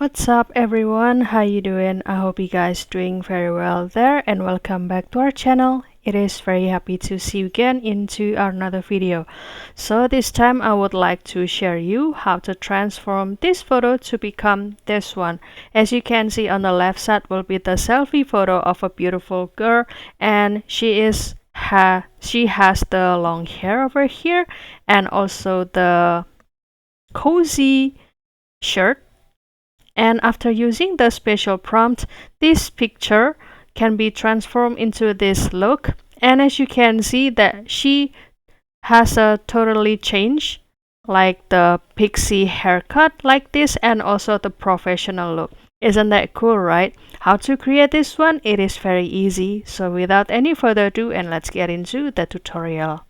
What's up everyone, how you doing? I hope you guys doing very well there, and welcome back to our channel. It is very happy to see you again into another video. So this time I would like to share you how to transform this photo to become this one. As you can see on the left side will be the selfie photo of a beautiful girl, and she has the long hair over here and also the cozy shirt. And after using the special prompt, this picture can be transformed into this look. And as you can see that she has a totally change, like the pixie haircut like this, and also the professional look. Isn't that cool, right? How to create this one? It is very easy. So without any further ado, and let's get into the tutorial.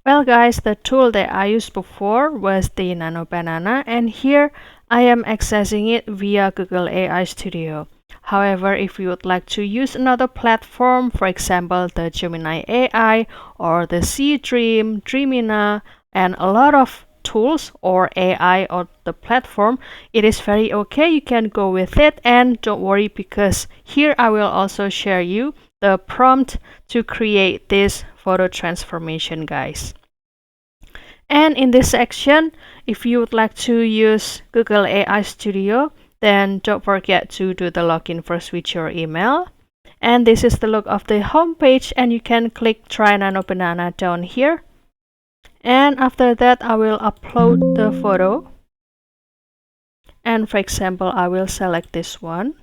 Well guys, the tool that I used before was the Nano Banana, and here I am accessing it via Google AI Studio. However, if you would like to use another platform, for example the Gemini AI or the Dream, Dreamina, and a lot of tools or AI or the platform, it is very okay. You can go with it, and don't worry because here I will also share you the prompt to create this photo transformation, guys. And in this section, if you would like to use Google AI Studio, then don't forget to do the login first with your email. And this is the look of the home page, and you can click Try Nano Banana down here. And after that, I will upload the photo. And for example, I will select this one.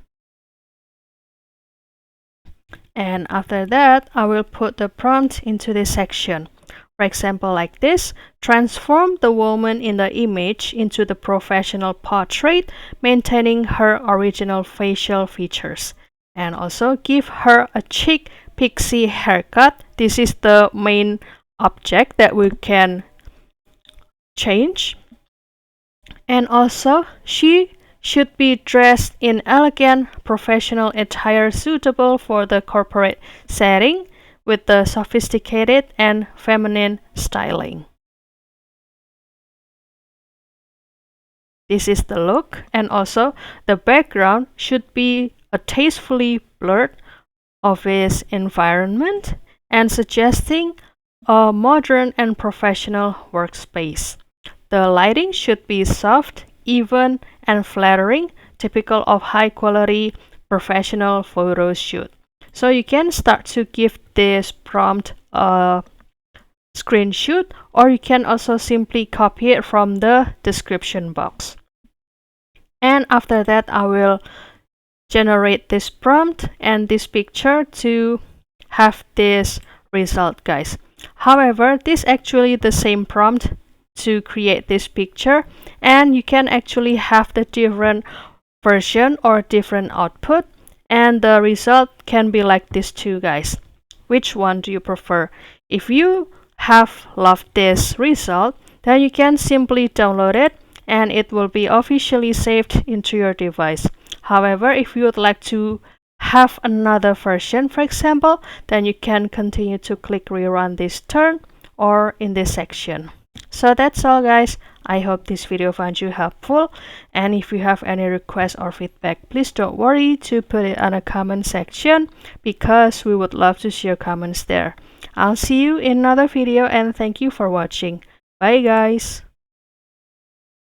And after that, I will put the prompt into this section. For example, like this, transform the woman in the image into the professional portrait, maintaining her original facial features. And also give her a chic pixie haircut. This is the main object that we can change. And also, she should be dressed in elegant professional attire suitable for the corporate setting, with the sophisticated and feminine styling. This is the look, and also the background should be a tastefully blurred office environment and suggesting a modern and professional workspace. The lighting should be soft, even, and flattering, typical of high-quality professional photo shoot. So you can start to give this prompt a screenshot, or you can also simply copy it from the description box. And after that, I will generate this prompt and this picture to have this result, guys. However, this is actually the same prompt to create this picture, and you can actually have the different version or different output, and the result can be like this too, guys. Which one do you prefer? If you have loved this result, then you can simply download it and it will be officially saved into your device. However, if you would like to have another version, for example, then you can continue to click rerun this turn or in this section. So that's all, guys. I hope this video found you helpful, and if you have any requests or feedback, please don't worry to put it on a comment section because we would love to see your comments there. I'll see you in another video, and thank you for watching. Bye guys.